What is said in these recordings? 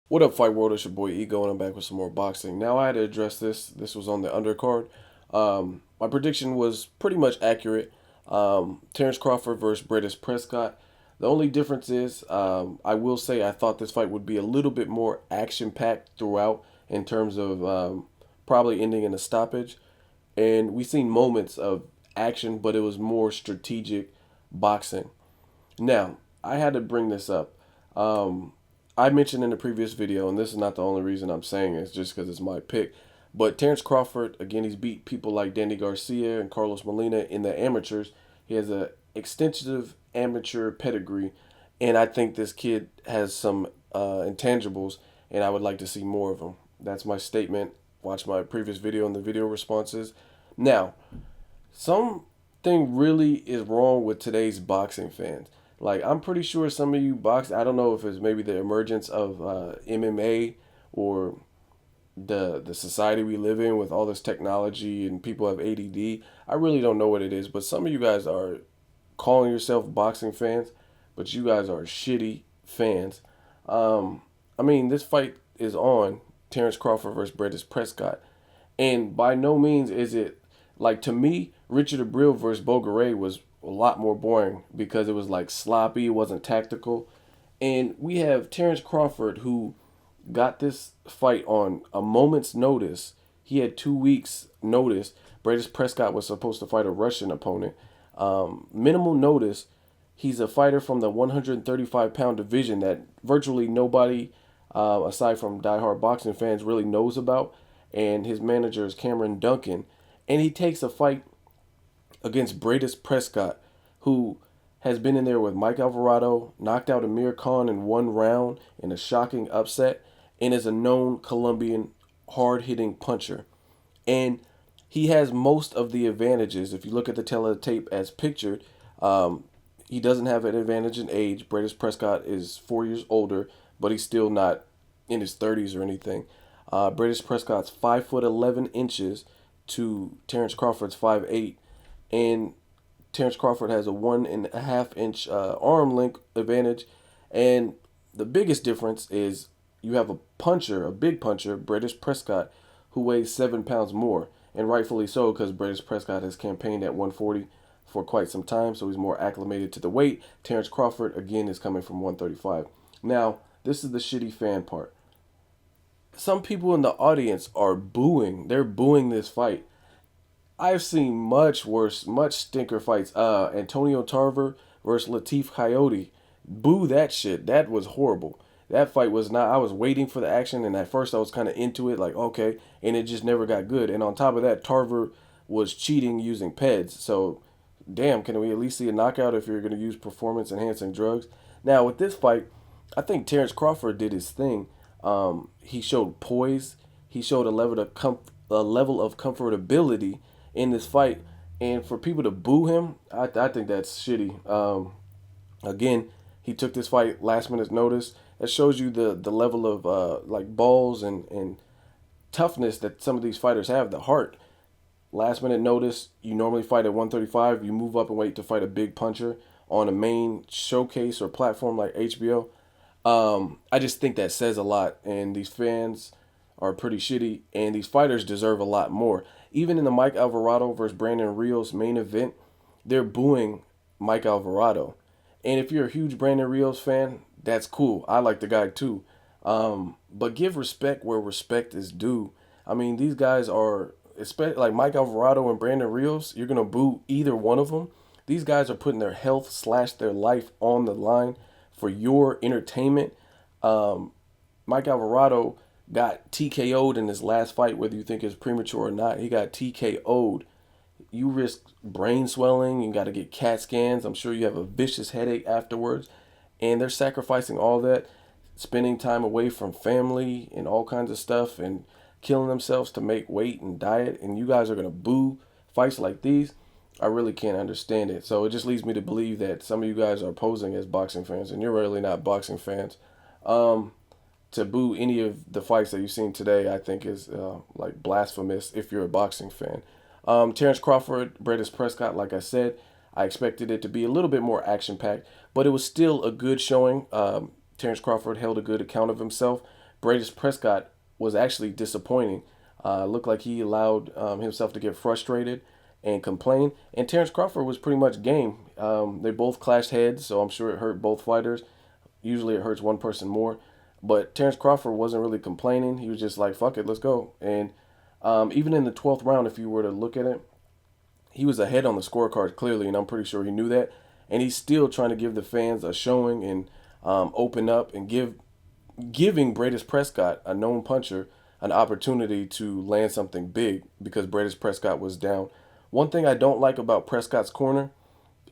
What up, Fight World? It's your boy Ego, and I'm back with some more boxing. Now, I had to address this. This was on the undercard. My prediction was pretty much accurate. Terrence Crawford versus Prescott. The only difference is, I will say I thought this fight would be a little bit more action packed throughout in terms of probably ending in a stoppage. And we seen moments of action, but it was more strategic boxing. Now, I had to bring this up. Um, I mentioned in the previous video, and this is not the only reason I'm saying it, it's just because it's my pick. But Terrence Crawford, again, he's beat people like Danny Garcia and Carlos Molina in the amateurs. He has a extensive amateur pedigree, and I think this kid has some intangibles, and I would like to see more of them. That's my statement. Watch my previous video and the video responses. Now, something really is wrong with today's boxing fans. Like, I'm pretty sure some of you box. I don't know if it's maybe the emergence of MMA or the society we live in with all this technology and people have ADD. I really don't know what it is, but some of you guys are calling yourself boxing fans, but you guys are shitty fans. I mean, this fight is on Terrence Crawford versus Prescott, and by no means is it like, to me, Richard Abril versus Bogaray was a lot more boring because it was like sloppy, it wasn't tactical. And we have Terrence Crawford who got this fight on a moment's notice. He had 2 weeks notice. Prescott was supposed to fight a Russian opponent. Minimal notice. He's a fighter from the 135-pound division that virtually nobody, aside from diehard boxing fans, really knows about. And his manager is Cameron Duncan. And he takes a fight against Prescott, who has been in there with Mike Alvarado, knocked out Amir Khan in 1 round in a shocking upset, and is a known Colombian hard-hitting puncher. And he has most of the advantages. If you look at the teletape as pictured, he doesn't have an advantage in age. Prescott is 4 years older, but he's still not in his 30s or anything. Prescott's 5'11" to Terrence Crawford's 5'8", and Terrence Crawford has a 1.5 inch arm length advantage. And the biggest difference is you have a puncher, a big puncher, Prescott, who weighs 7 pounds more, and rightfully so because Prescott has campaigned at 140 for quite some time, so he's more acclimated to the weight. Terrence Crawford again is coming from 135. Now, this is the shitty fan part. Some people in the audience are booing. They're booing this fight. I've seen much worse, much stinker fights. Antonio Tarver versus Latif Coyote. Boo that shit. That was horrible. That fight was not. I was waiting for the action, and at first I was kind of into it, like, okay, and it just never got good. And on top of that, Tarver was cheating using PEDs. So, damn, can we at least see a knockout if you're going to use performance enhancing drugs? Now, with this fight, I think Terrence Crawford did his thing. He showed poise. He showed a level of comfortability in this fight, and for people to boo him, I think that's shitty. Again, he took this fight last minute notice. That shows you the level of like balls and toughness that some of these fighters have. The heart. Last minute notice. You normally fight at 135. You move up and wait to fight a big puncher on a main showcase or platform like HBO. I just think that says a lot, and these fans are pretty shitty, and these fighters deserve a lot more. Even in the Mike Alvarado versus Brandon Rios main event, they're booing Mike Alvarado. And if you're a huge Brandon Rios fan, that's cool. I like the guy too. But give respect where respect is due. I mean, these guys are, especially like Mike Alvarado and Brandon Rios, you're going to boo either one of them. These guys are putting their health / their life on the line for your entertainment. Mike Alvarado got TKO'd in his last fight, whether you think it's premature or not. He got TKO'd. You risk brain swelling. You got to get CAT scans. I'm sure you have a vicious headache afterwards. And they're sacrificing all that, spending time away from family and all kinds of stuff, and killing themselves to make weight and diet. And you guys are going to boo fights like these. I really can't understand it. So it just leads me to believe that some of you guys are posing as boxing fans, and you're really not boxing fans. To boo any of the fights that you've seen today, I think is like blasphemous if you're a boxing fan. Terrence Crawford, Prescott, like I said, I expected it to be a little bit more action packed, but it was still a good showing. Terrence Crawford held a good account of himself. Bradis Prescott was actually disappointing. Looked like he allowed himself to get frustrated and complain. And Terrence Crawford was pretty much game. They both clashed heads, so I'm sure it hurt both fighters. Usually it hurts one person more. But Terrence Crawford wasn't really complaining. He was just like, fuck it, let's go. And even in the 12th round, if you were to look at it, he was ahead on the scorecard clearly, and I'm pretty sure he knew that. And he's still trying to give the fans a showing and open up and giving Bradis Prescott, a known puncher, an opportunity to land something big because Bradis Prescott was down. One thing I don't like about Prescott's corner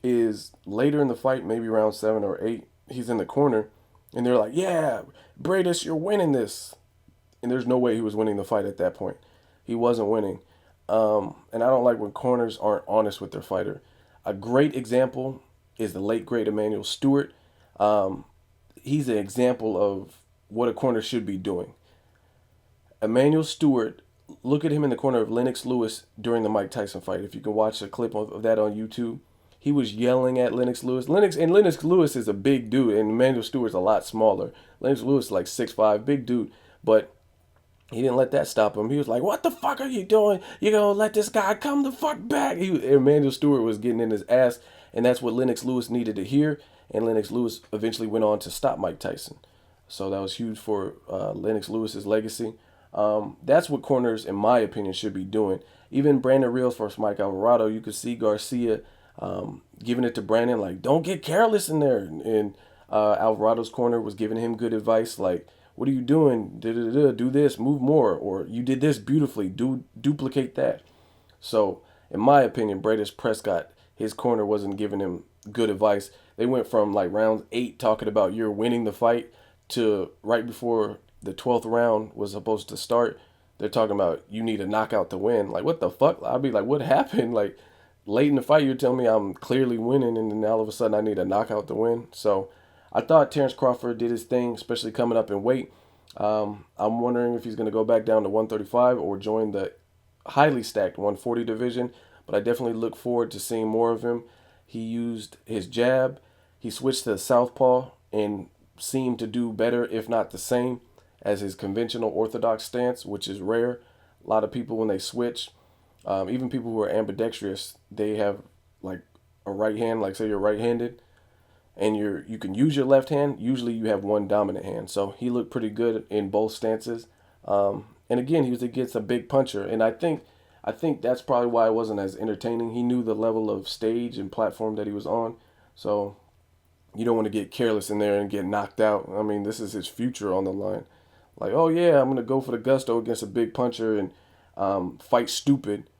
is later in the fight, maybe round 7 or 8, he's in the corner and they're like, yeah, Bradis, you're winning this. And there's no way he was winning the fight at that point. He wasn't winning. And I don't like when corners aren't honest with their fighter. A great example is the late great Emmanuel Stewart. He's an example of what a corner should be doing. Emmanuel Stewart, look at him in the corner of Lennox Lewis during the Mike Tyson fight. If you can watch a clip of that on YouTube, he was yelling at Lennox Lewis. Lennox Lewis is a big dude, and Emmanuel Stewart's a lot smaller. Lennox Lewis is like 6'5", big dude, but he didn't let that stop him. He was like, "What the fuck are you doing? You gonna let this guy come the fuck back?" Emmanuel Stewart was getting in his ass, and that's what Lennox Lewis needed to hear. And Lennox Lewis eventually went on to stop Mike Tyson. So that was huge for Lennox Lewis's legacy. That's what corners, in my opinion, should be doing. Even Brandon Rios versus Mike Alvarado, you could see Garcia giving it to Brandon, like, don't get careless in there. And Alvarado's corner was giving him good advice, like, what are you doing? Do this, move more. Or you did this beautifully, duplicate that. So, in my opinion, Bradis Prescott, his corner wasn't giving him good advice. They went from like round 8 talking about you're winning the fight to right before the 12th round was supposed to start, they're talking about you need a knockout to win. Like, what the fuck? I'd be like, what happened? Like, late in the fight, you're telling me I'm clearly winning, and then all of a sudden I need a knockout to win. So I thought Terrence Crawford did his thing, especially coming up in weight. I'm wondering if he's going to go back down to 135 or join the highly stacked 140 division, but I definitely look forward to seeing more of him. He used his jab. He switched to southpaw and seemed to do better, if not the same, as his conventional orthodox stance, which is rare. A lot of people, when they switch, even people who are ambidextrous, they have like a right hand, like say you're right-handed, and you can use your left hand. Usually you have one dominant hand. So he looked pretty good in both stances. And again, he was against a big puncher, and I think that's probably why it wasn't as entertaining. He knew the level of stage and platform that he was on, so you don't want to get careless in there and get knocked out. I mean, this is his future on the line. Like, oh yeah, I'm gonna go for the gusto against a big puncher and fight stupid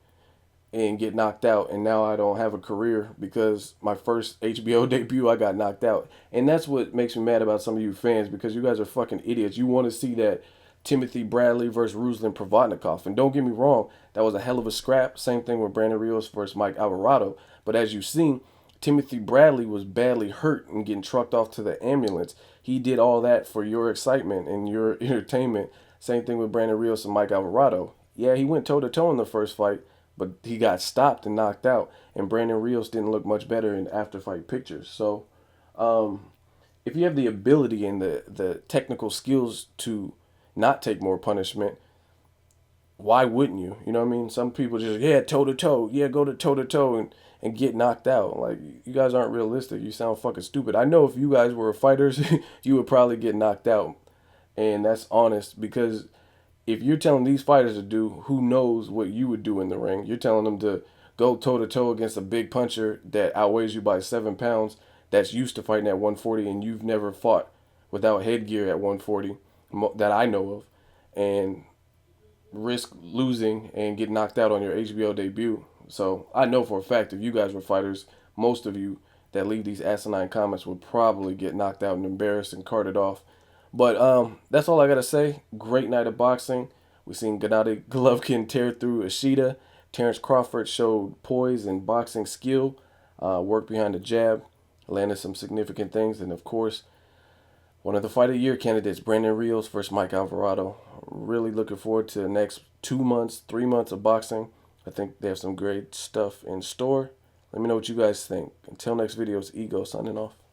and get knocked out, and now I don't have a career because my first HBO debut I got knocked out. And that's what makes me mad about some of you fans, because you guys are fucking idiots. You want to see that Timothy Bradley versus Ruslan Provodnikov, and don't get me wrong, that was a hell of a scrap. Same thing with Brandon Rios versus Mike Alvarado. But as you've seen, Timothy Bradley was badly hurt and getting trucked off to the ambulance. He did all that for your excitement and your entertainment. Same thing with Brandon Rios and Mike Alvarado. Yeah, he went toe-to-toe in the first fight, but he got stopped and knocked out. And Brandon Rios didn't look much better in after-fight pictures. So if you have the ability and the technical skills to not take more punishment, why wouldn't you? You know what I mean? Some people just, yeah, toe-to-toe. Yeah, go to toe-to-toe and get knocked out. Like, you guys aren't realistic. You sound fucking stupid. I know if you guys were fighters, you would probably get knocked out. And that's honest, because if you're telling these fighters to do, who knows what you would do in the ring. You're telling them to go toe-to-toe against a big puncher that outweighs you by 7 pounds, that's used to fighting at 140, and you've never fought without headgear at 140 that I know of, and risk losing and get knocked out on your HBO debut. So I know for a fact if you guys were fighters, most of you that leave these asinine comments would probably get knocked out and embarrassed and carted off. But that's all I got to say. Great night of boxing. We seen Gennady Golovkin tear through Ishida. Terrence Crawford showed poise and boxing skill, worked behind the jab, landed some significant things. And, of course, one of the Fight of the Year candidates, Brandon Rios versus Mike Alvarado. Really looking forward to the next 2 months, 3 months of boxing. I think they have some great stuff in store. Let me know what you guys think. Until next video, it's Ego signing off.